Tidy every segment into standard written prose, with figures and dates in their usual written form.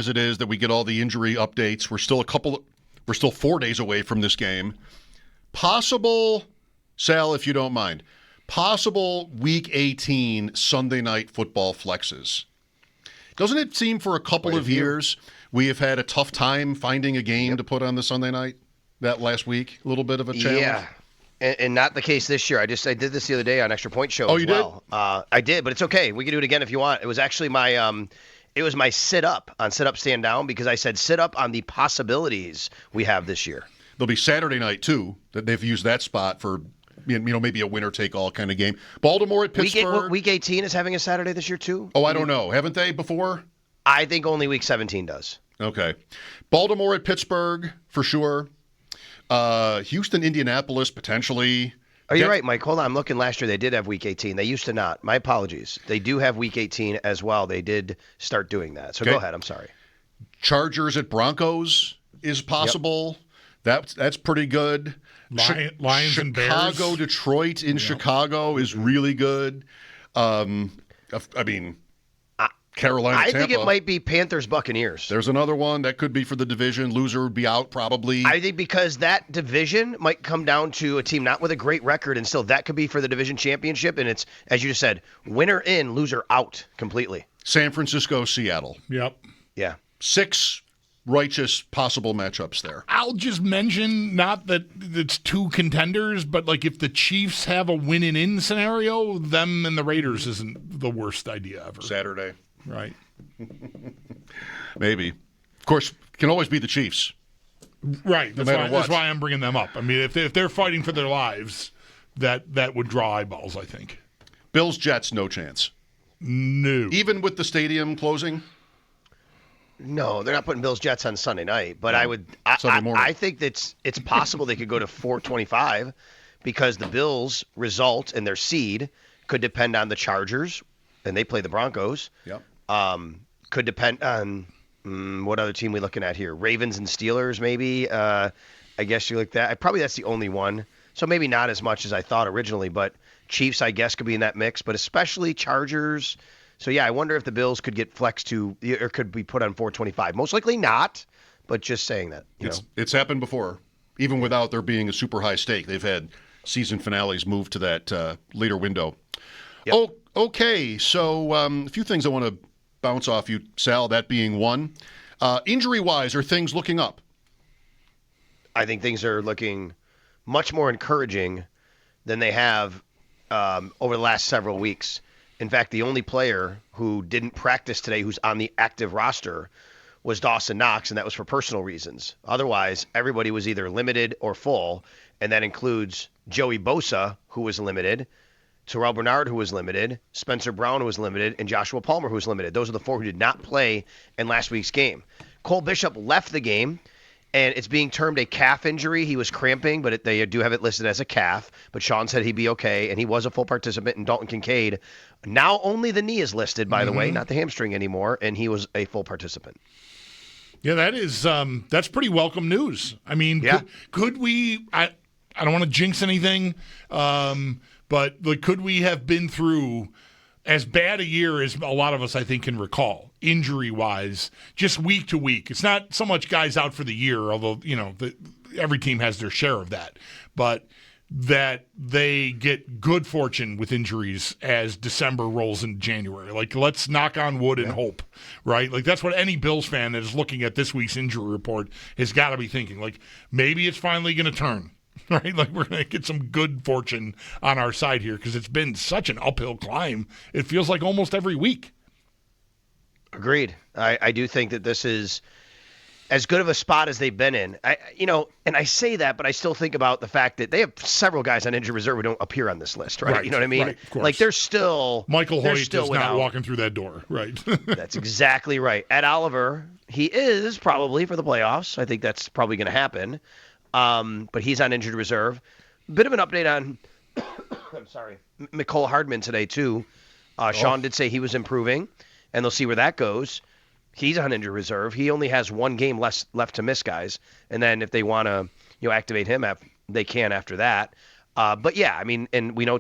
as it is that we get all the injury updates. We're still 4 days away from this game. Possible, Sal, if you don't mind, possible Week 18 Sunday night football flexes. Doesn't it seem for a couple of years we have had a tough time finding a game to put on the Sunday night? That last week, a little bit of a challenge. Yeah, and not the case this year. I did this the other day on Extra Point Show as well. Did? I did, but it's okay. We can do it again if you want. It was actually my sit up on Sit Up Stand Down, because I said sit up on the possibilities we have this year. There'll be Saturday night too. That they've used that spot for maybe a winner take all kind of game. Baltimore at Pittsburgh. Week 18 is having a Saturday this year too. Oh, I don't know. Haven't they before? I think only Week 17 does. Okay, Baltimore at Pittsburgh for sure. Houston, Indianapolis, potentially. Oh, you're right, Mike. Hold on. I'm looking last year. They did have Week 18. They used to not. My apologies. They do have Week 18 as well. They did start doing that. So Go ahead. I'm sorry. Chargers at Broncos is possible. Yep. That's pretty good. Lions and Bears. Chicago, Detroit in Chicago is really good. Carolina, I Tampa. think it might be Panthers, Buccaneers. There's another one that could be for the division. Loser would be out probably. I think because that division might come down to a team not with a great record, and still that could be for the division championship. And it's, as you just said, winner in, loser out completely. San Francisco, Seattle. Yep. Yeah. 6 righteous possible matchups there. I'll just mention, not that it's 2 contenders, but like if the Chiefs have a win-in scenario, them and the Raiders isn't the worst idea ever. Saturday. Right. Maybe. Of course, can always be the Chiefs. Right. No That's why I'm bringing them up. I mean, if they're fighting for their lives, that would draw eyeballs, I think. Bills, Jets, no chance. No. Even with the stadium closing? No, they're not putting Bills Jets on Sunday night. But No. I think that it's possible they could go to 425 because the Bills' result and their seed could depend on the Chargers, and they play the Broncos. Yep. Could depend on what other team we looking at here? Ravens and Steelers, maybe. I guess you like that. Probably that's the only one. So maybe not as much as I thought originally, but Chiefs, I guess, could be in that mix, but especially Chargers. So, yeah, I wonder if the Bills could get flexed to or could be put on 425. Most likely not, but just saying that. It's happened before, even without there being a super high stake. They've had season finales move to that later window. Yep. Oh, okay. So a few things I want to bounce off you, Sal, that being one. Injury-wise, are things looking up? I think things are looking much more encouraging than they have over the last several weeks. In fact, the only player who didn't practice today who's on the active roster was Dawson Knox, and that was for personal reasons. Otherwise, everybody was either limited or full, and that includes Joey Bosa, who was limited, Terrell Bernard, who was limited, Spencer Brown, who was limited, and Joshua Palmer, who was limited. Those are the 4 who did not play in last week's game. Cole Bishop left the game, and it's being termed a calf injury. He was cramping, but they do have it listed as a calf. But Sean said he'd be okay, and he was a full participant. And Dalton Kincaid, now only the knee is listed, by the way, not the hamstring anymore, and he was a full participant. Yeah, that's pretty welcome news. I mean, could we? I don't want to jinx anything, but could we have been through as bad a year as a lot of us, I think, can recall, injury-wise, just week to week? It's not so much guys out for the year, although, every team has their share of that, but that they get good fortune with injuries as December rolls into January. Let's knock on wood and hope, right? That's what any Bills fan that is looking at this week's injury report has got to be thinking. Maybe it's finally going to turn. Right, we're going to get some good fortune on our side here because it's been such an uphill climb. It feels like almost every week. Agreed. I do think that this is as good of a spot as they've been in. And I say that, but I still think about the fact that they have several guys on injured reserve who don't appear on this list, right? You know what I mean? Right, of course. They're still Michael Hoyt still is not walking through that door, right? That's exactly right. Ed Oliver, he is probably for the playoffs. I think that's probably going to happen. But he's on injured reserve. Bit of an update on, I'm sorry, Mecole Hardman today too. Sean did say he was improving, and they'll see where that goes. He's on injured reserve. He only has 1 game left to miss, guys. And then if they want to, activate him, they can after that. But yeah, I mean, and we know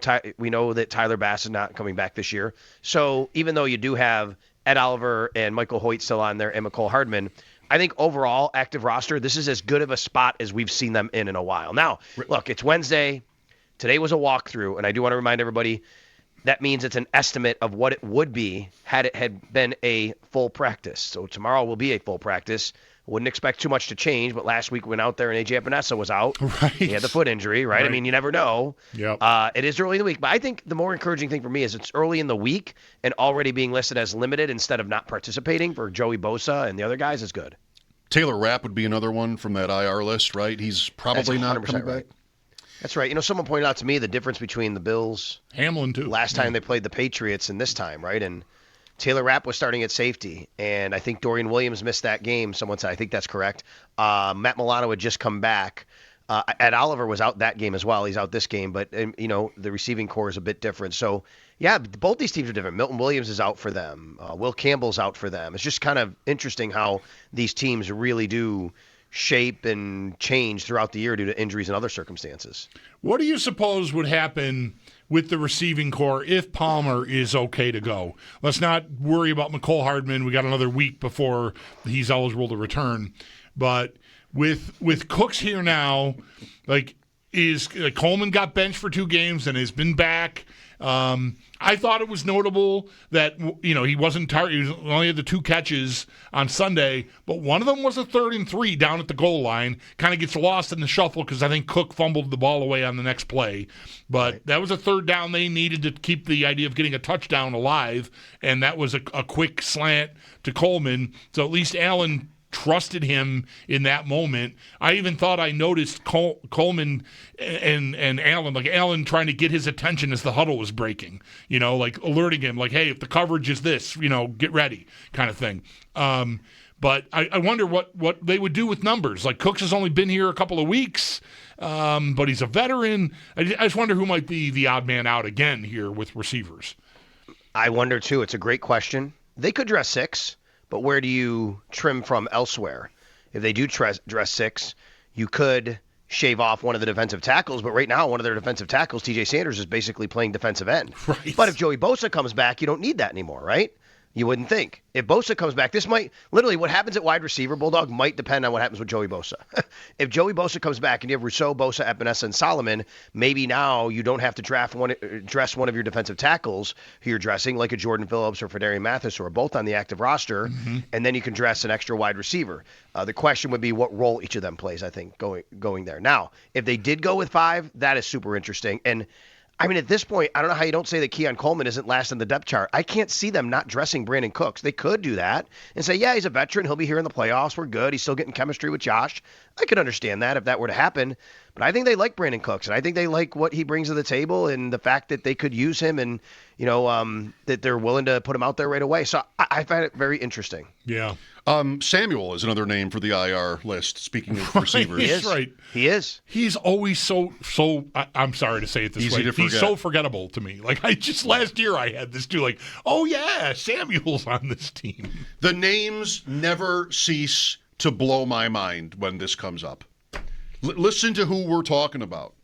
that Tyler Bass is not coming back this year. So even though you do have Ed Oliver and Michael Hoyt still on there, and McCole Hardman. I think overall, active roster, this is as good of a spot as we've seen them in a while. Now, look, it's Wednesday. Today was a walkthrough, and I do want to remind everybody that means it's an estimate of what it would be had it had been a full practice. So tomorrow will be a full practice. Wouldn't expect too much to change, but last week we went out there and AJ Epinesa was out. Right. He had the foot injury, right? I mean, you never know. Yep. It is early in the week, but I think the more encouraging thing for me is it's early in the week and already being listed as limited instead of not participating for Joey Bosa and the other guys is good. Taylor Rapp would be another one from that IR list, right? He's probably not coming right. back. That's right. Someone pointed out to me the difference between the Bills Hamlin too. last time they played the Patriots and this time, right? And Taylor Rapp was starting at safety, and I think Dorian Williams missed that game. Someone said, I think that's correct. Matt Milano had just come back. Ed Oliver was out that game as well. He's out this game, but the receiving core is a bit different. So, yeah, both these teams are different. Milton Williams is out for them. Will Campbell's out for them. It's just kind of interesting how these teams really do shape and change throughout the year due to injuries and other circumstances. What do you suppose would happen with the receiving core if Palmer is okay to go? Let's not worry about McCole Hardman. We got another week before he's eligible to return. But with Cooks here now, Coleman got benched for 2 games and has been back. I thought it was notable that he wasn't tired. He only had the 2 catches on Sunday, but one of them was a 3rd and 3 down at the goal line. Kind of gets lost in the shuffle because I think Cook fumbled the ball away on the next play. But that was a 3rd down they needed to keep the idea of getting a touchdown alive, and that was a quick slant to Coleman. So at least Allen trusted him in that moment. I even thought I noticed Coleman and Allen, Allen trying to get his attention as the huddle was breaking, alerting him, hey, if the coverage is this, get ready kind of thing. But I wonder what they would do with numbers. Cooks has only been here a couple of weeks, but he's a veteran. I just wonder who might be the odd man out again here with receivers. I wonder, too. It's a great question. They could dress 6. But where do you trim from elsewhere? If they do dress 6, you could shave off one of the defensive tackles. But right now, one of their defensive tackles, TJ Sanders, is basically playing defensive end. Right. But if Joey Bosa comes back, you don't need that anymore, right? You wouldn't think. If Bosa comes back, this might literally what happens at wide receiver, Bulldog, might depend on what happens with Joey Bosa. If Joey Bosa comes back and you have Rousseau, Bosa, Epinesa, and Solomon, maybe now you don't have to dress one of your defensive tackles who you're dressing, like a Jordan Phillips or Fedarian Mathis, who are both on the active roster, and then you can dress an extra wide receiver. The question would be what role each of them plays, I think, going there. Now, if they did go with 5, that is super interesting. And I mean, at this point, I don't know how you don't say that Keon Coleman isn't last in the depth chart. I can't see them not dressing Brandon Cooks. They could do that and say, yeah, he's a veteran. He'll be here in the playoffs. We're good. He's still getting chemistry with Josh. I could understand that if that were to happen. But I think they like Brandon Cooks, and I think they like what he brings to the table and the fact that they could use him and, that they're willing to put him out there right away. So I find it very interesting. Yeah. Samuel is another name for the IR list, speaking of receivers. He is. Right. He is. He's always so I'm sorry to say it this Easy way. to forget. He's so forgettable to me. Last year I had this too, oh yeah, Samuel's on this team. The names never cease to blow my mind when this comes up. Listen to who we're talking about.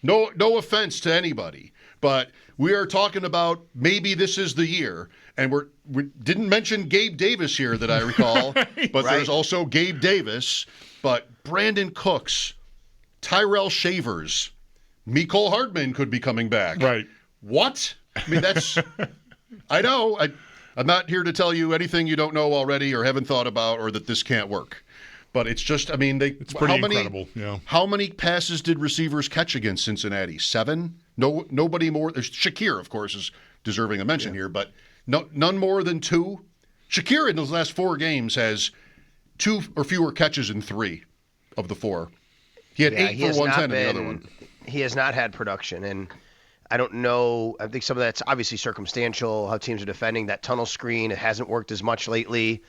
No offense to anybody, but we are talking about maybe this is the year. And we didn't mention Gabe Davis here that I recall, but there's also Gabe Davis, but Brandon Cooks, Tyrell Shavers, Mecole Hardman could be coming back. Right. What? I mean, that's – I know. I'm not here to tell you anything you don't know already or haven't thought about or that this can't work. But it's just, I mean, it's pretty incredible. Yeah. How many passes did receivers catch against Cincinnati? 7? Nobody more. There's Shakir, of course, is deserving a mention here, but none more than 2. Shakir in those last 4 games has 2 or fewer catches in 3 of the 4. He had 8 for 110 in the other one. He has not had production, and I don't know. I think some of that's obviously circumstantial, how teams are defending. That tunnel screen, it hasn't worked as much lately.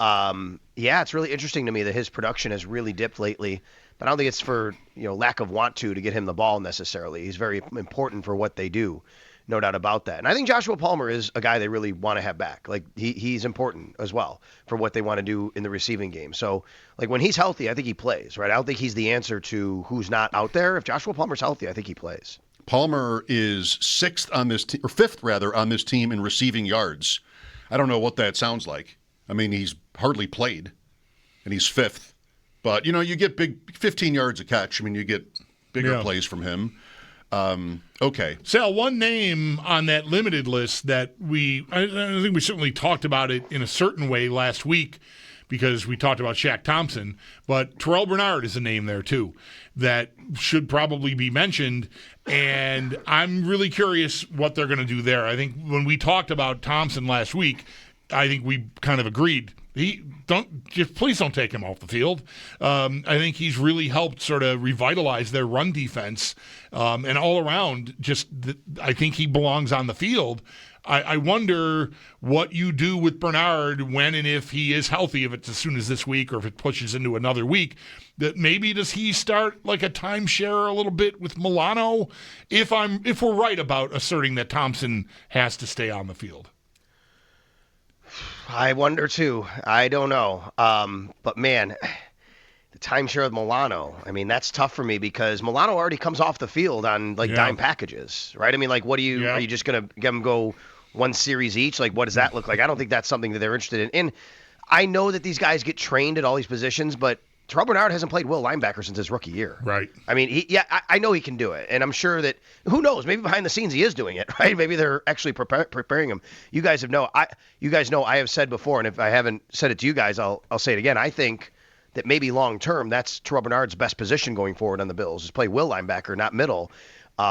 It's really interesting to me that his production has really dipped lately, but I don't think it's for lack of want to get him the ball necessarily. He's very important for what they do, no doubt about that. And I think Joshua Palmer is a guy they really want to have back. He's important as well for what they want to do in the receiving game. So when he's healthy, I think he plays, right? I don't think he's the answer to who's not out there. If Joshua Palmer's healthy, I think he plays. Palmer is 6th on this or 5th rather on this team in receiving yards. I don't know what that sounds like. I mean, he's hardly played, and he's fifth. But, you get big 15 yards a catch. I mean, you get bigger plays from him. Okay. Sal, one name on that limited list that I think we certainly talked about it in a certain way last week because we talked about Shaq Thompson, but Terrell Bernard is a name there too that should probably be mentioned, and I'm really curious what they're going to do there. I think when we talked about Thompson last week, I think we kind of agreed. Please don't take him off the field. I think he's really helped sort of revitalize their run defense, and all around. I think he belongs on the field. I wonder what you do with Bernard when and if he is healthy. If it's as soon as this week, or if it pushes into another week, that maybe does he start like a timeshare a little bit with Milano? If we're right about asserting that Thompson has to stay on the field. I wonder too. I don't know. But man, the timeshare of Milano, I mean, that's tough for me because Milano already comes off the field on dime packages, right? I mean, like, are you just going to get them go one series each? Like, what does that look like? I don't think that's something that they're interested in. And I know that these guys get trained at all these positions, but Terrell Bernard hasn't played will linebacker since his rookie year. Right. I mean, I know he can do it, and I'm sure that, who knows, maybe behind the scenes he is doing it, right? Maybe they're actually preparing him. You guys know I have said before, and if I haven't said it to you guys, I'll say it again. I think that maybe long term, that's Terrell Bernard's best position going forward on the Bills, is play will linebacker, not middle.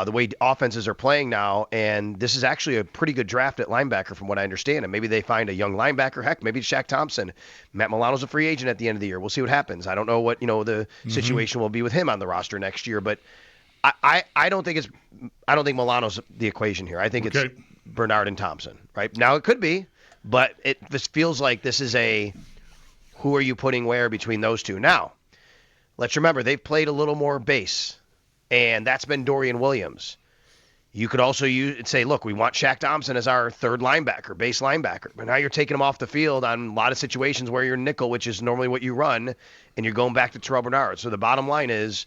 The way offenses are playing now, and this is actually a pretty good draft at linebacker from what I understand. And maybe they find a young linebacker. Heck, maybe it's Shaq Thompson. Matt Milano's a free agent at the end of the year. We'll see what happens. I don't know what the situation will be with him on the roster next year, but I don't think Milano's the equation here. I think it's Bernard and Thompson. Right now, it could be, but this feels like this is a who are you putting where between those two. Now, let's remember they've played a little more base. And that's been Dorian Williams. You could also say, look, we want Shaq Thompson as our third linebacker, base linebacker. But now you're taking him off the field on a lot of situations where you're nickel, which is normally what you run, and you're going back to Terrell Bernard. So the bottom line is,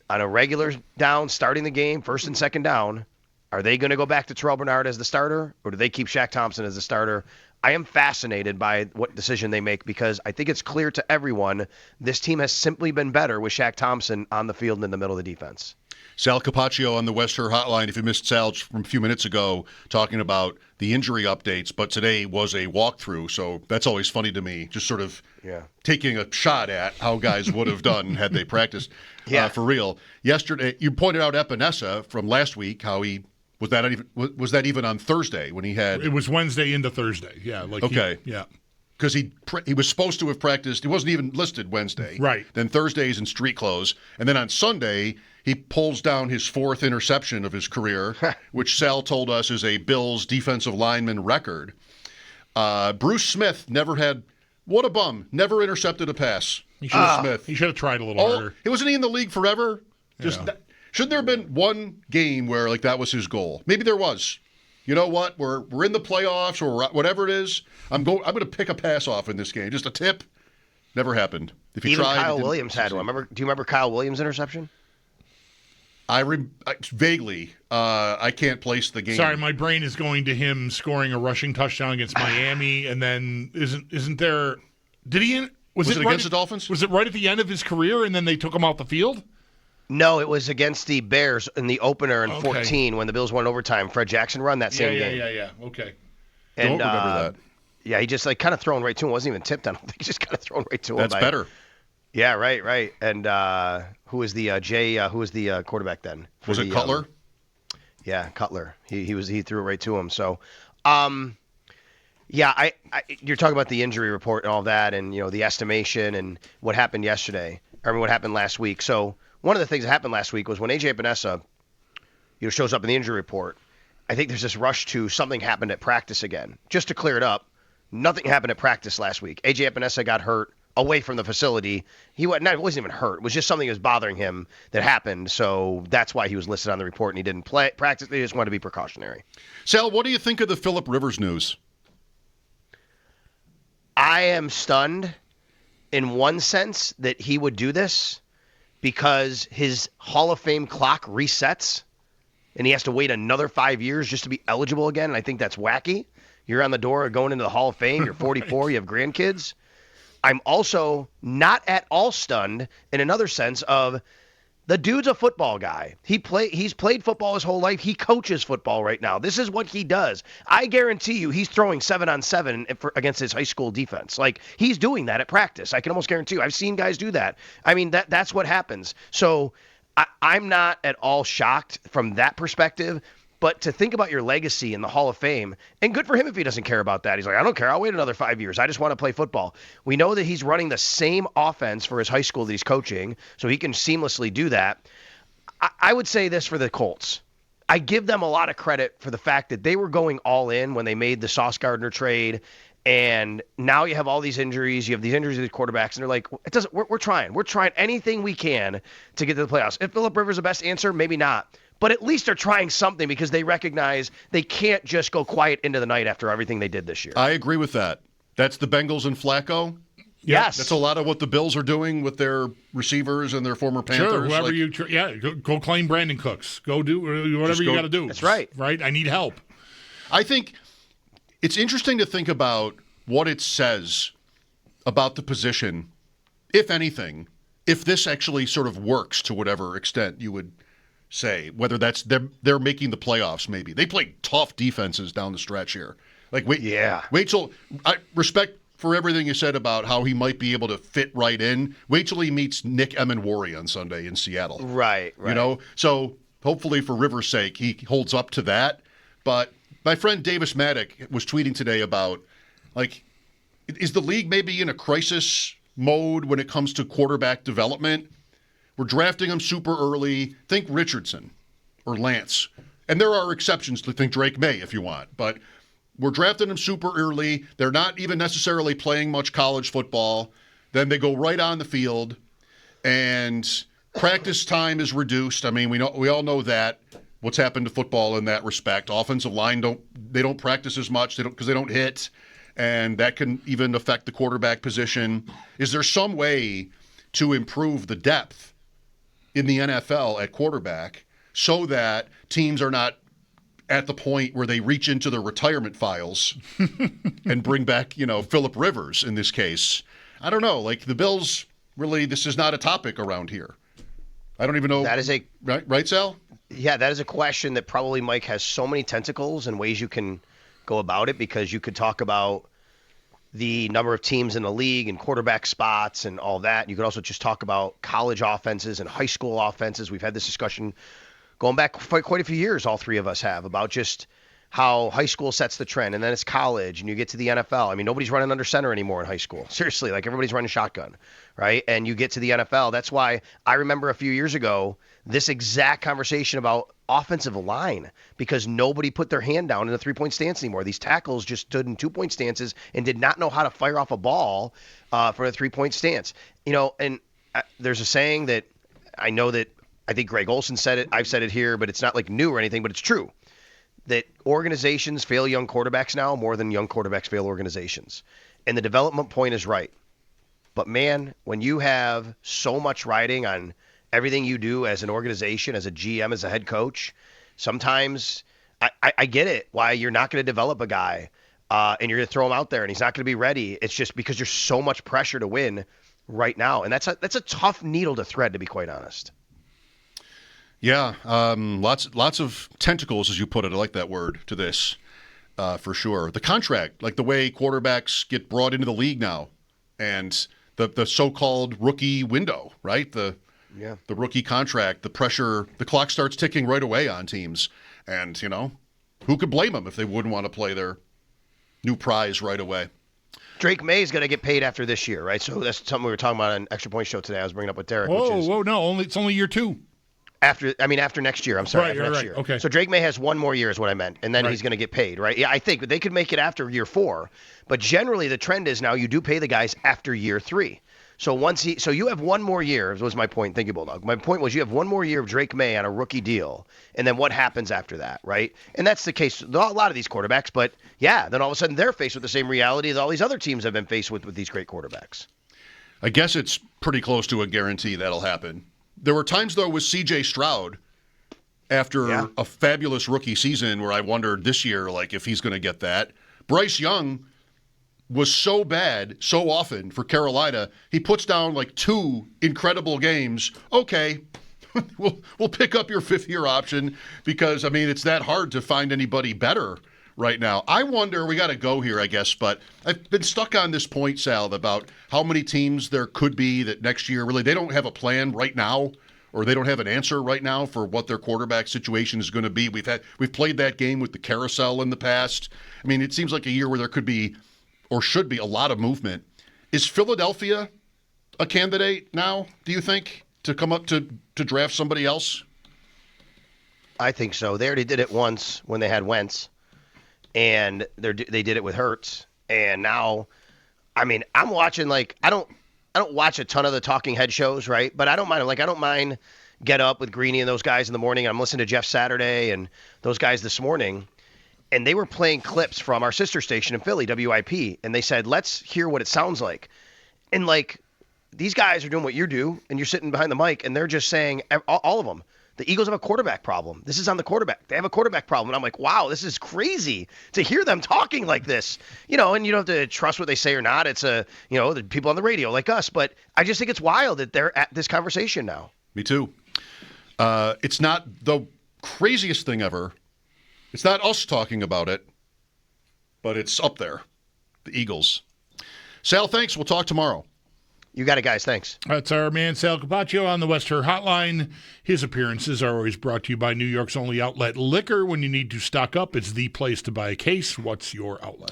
on a regular down, starting the game, first and second down, are they going to go back to Terrell Bernard as the starter, or do they keep Shaq Thompson as the starter? I am fascinated by what decision they make because I think it's clear to everyone this team has simply been better with Shaq Thompson on the field and in the middle of the defense. Sal Capaccio on the Wester Hotline. If you missed Sal from a few minutes ago talking about the injury updates, but today was a walkthrough, so that's always funny to me, just sort of taking a shot at how guys would have done had they practiced for real. Yesterday, you pointed out Epinesa from last week, how he was that even on Thursday when he had... It was Wednesday into Thursday, okay. Because he was supposed to have practiced. He wasn't even listed Wednesday. Right. Then Thursday's in street clothes. And then on Sunday, he pulls down his fourth interception of his career, which Sal told us is a Bills defensive lineman record. Bruce Smith never had – what a bum. Never intercepted a pass. He should have tried a little harder. Wasn't he in the league forever? Should there have been one game where that was his goal? Maybe there was. You know what? We're in the playoffs or whatever it is. I'm going to pick a pass off in this game. Just a tip. Never happened. If you Even tried, Kyle Williams had one. Do you remember Kyle Williams' interception? Vaguely. I can't place the game. Sorry, my brain is going to him scoring a rushing touchdown against Miami, and then isn't there? Did he? Was it against the Dolphins? Was it right at the end of his career, and then they took him off the field? No, it was against the Bears in the opener in 14 when the Bills won overtime. Fred Jackson run that same game. Yeah. Okay. And, don't remember that. Yeah, he just kind of thrown right to him. Wasn't even tipped. I don't think he just kind of thrown right to him. That's better. Yeah, right. And who was the Who was the quarterback then? Was it Cutler? Yeah, Cutler. He threw it right to him. So, you're talking about the injury report and all that, and the estimation and what happened yesterday. What happened last week. So. One of the things that happened last week was when A.J. Epinesa, shows up in the injury report, I think there's this rush to something happened at practice again. Just to clear it up, nothing happened at practice last week. A.J. Epinesa got hurt away from the facility. It wasn't even hurt. It was just something that was bothering him that happened, so that's why he was listed on the report and he didn't practice. They just wanted to be precautionary. Sal, what do you think of the Phillip Rivers news? I am stunned in one sense that he would do this, because his Hall of Fame clock resets and he has to wait another 5 years just to be eligible again. And I think that's wacky You're on the door of going into the Hall of Fame. You're 44. Right. You have grandkids. I'm also not at all stunned in another sense of the dude's a football guy. He's played football his whole life. He coaches football right now. This is what he does. I guarantee you he's throwing 7-on-7 against his high school defense. Like, he's doing that at practice. I can almost guarantee you. I've seen guys do that. I mean, that's what happens. So I'm not at all shocked from that perspective. But to think about your legacy in the Hall of Fame, and good for him if he doesn't care about that. He's like, I don't care. I'll wait another 5 years. I just want to play football. We know that he's running the same offense for his high school that he's coaching, so he can seamlessly do that. I would say this for the Colts. I give them a lot of credit for the fact that they were going all in when they made the Sauce Gardner trade, and now you have all these injuries. You have these injuries to the quarterbacks, and they're like, it doesn't. We're trying. We're trying anything we can to get to the playoffs. If Phillip Rivers is the best answer, maybe not. But at least they're trying something because they recognize they can't just go quiet into the night after everything they did this year. I agree with that. That's the Bengals and Flacco. Yes. That's a lot of what the Bills are doing with their receivers and their former Panthers. Sure, whoever go claim Brandon Cooks. Go do whatever you got to do. That's right. Right? I need help. I think it's interesting to think about what it says about the position, if anything, if this actually sort of works to whatever extent you would say, whether that's they're making the playoffs. Maybe they played tough defenses down the stretch here. Like wait till I respect for everything you said about how he might be able to fit right in. Wait till he meets Nick Emenwari on Sunday in Seattle. Right. You know, so hopefully for Rivers' sake he holds up to that. But my friend Davis Maddock was tweeting today about, like, is the league maybe in a crisis mode when it comes to quarterback development? We're drafting them super early. Think Richardson or Lance. And there are exceptions to think Drake May if you want. But we're drafting them super early. They're not even necessarily playing much college football. Then they go right on the field. And practice time is reduced. I mean, we all know that. What's happened to football in that respect. Offensive line don't practice as much because they don't hit. And that can even affect the quarterback position. Is there some way to improve the depth in the NFL at quarterback so that teams are not at the point where they reach into their retirement files and bring back, Phillip Rivers in this case? I don't know. Like the Bills, really, this is not a topic around here. I don't even know. That is right, Sal? Yeah, that is a question that probably, Mike, has so many tentacles and ways you can go about it, because you could talk about the number of teams in the league and quarterback spots and all that. You could also just talk about college offenses and high school offenses. We've had this discussion going back quite a few years, all three of us have, about just how high school sets the trend, and then it's college, and you get to the NFL. I mean, nobody's running under center anymore in high school. Seriously, like everybody's running shotgun, right? And you get to the NFL. That's why I remember a few years ago this exact conversation about offensive line, because nobody put their hand down in a three-point stance anymore. These tackles just stood in two-point stances and did not know how to fire off a ball for a three-point stance. And there's a saying that I know that I think Greg Olson said it. I've said it here, but it's not like new or anything, but it's true, that organizations fail young quarterbacks now more than young quarterbacks fail organizations. And the development point is right. But, man, when you have so much riding on everything you do as an organization, as a GM, as a head coach, sometimes I get it, why you're not going to develop a guy and you're going to throw him out there and he's not going to be ready. It's just because there's so much pressure to win right now. And that's a tough needle to thread, to be quite honest. Yeah, lots of tentacles, as you put it. I like that word, to this, for sure. The contract, like the way quarterbacks get brought into the league now, and the so-called rookie window, right? The rookie contract, the pressure, the clock starts ticking right away on teams. And, who could blame them if they wouldn't want to play their new prize right away? Drake May is going to get paid after this year, right? So that's something we were talking about on Extra Point Show today. I was bringing up with Derek. No, it's only year 2. After next year. I'm sorry, after next year. Okay. So Drake May has one more year is what I meant, and then he's going to get paid, right? Yeah, I think, but they could make it after year 4. But generally, the trend is now you do pay the guys after year 3. So so you have one more year, was my point. Thank you, Bulldog. My point was you have one more year of Drake May on a rookie deal, and then what happens after that, right? And that's the case with a lot of these quarterbacks, but yeah, then all of a sudden they're faced with the same reality that all these other teams have been faced with these great quarterbacks. I guess it's pretty close to a guarantee that'll happen. There were times, though, with C.J. Stroud after a fabulous rookie season where I wondered this year, like, if he's going to get that. Bryce Young was so bad so often for Carolina. He puts down like 2 incredible games. Okay, we'll pick up your 5th-year option because, I mean, it's that hard to find anybody better right now. I wonder, we got to go here, I guess, but I've been stuck on this point, Sal, about how many teams there could be that next year really they don't have a plan right now, or they don't have an answer right now for what their quarterback situation is going to be. We've played that game with the carousel in the past. I mean, it seems like a year where there could be or should be a lot of movement. Is Philadelphia a candidate now, do you think, to come up to draft somebody else? I think so. They already did it once when they had Wentz, and they did it with Hurts. And now, I mean, I'm watching, like, I don't watch a ton of the talking head shows, right? But I don't mind. Like, I don't mind Get Up with Greeny and those guys in the morning. I'm listening to Jeff Saturday and those guys this morning. And they were playing clips from our sister station in Philly, WIP, and they said, let's hear what it sounds like. And, like, these guys are doing what you do, and you're sitting behind the mic, and they're just saying, all of them, the Eagles have a quarterback problem. This is on the quarterback. They have a quarterback problem. And I'm like, wow, this is crazy to hear them talking like this. You know, and you don't have to trust what they say or not. It's, the people on the radio like us. But I just think it's wild that they're at this conversation now. Me too. It's not the craziest thing ever. It's not us talking about it, but it's up there. The Eagles. Sal, thanks. We'll talk tomorrow. You got it, guys. Thanks. That's our man, Sal Capaccio, on the West Her Hotline. His appearances are always brought to you by New York's only outlet, Liquor. When you need to stock up, it's the place to buy a case. What's your outlet?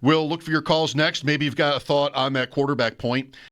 We'll look for your calls next. Maybe you've got a thought on that quarterback point.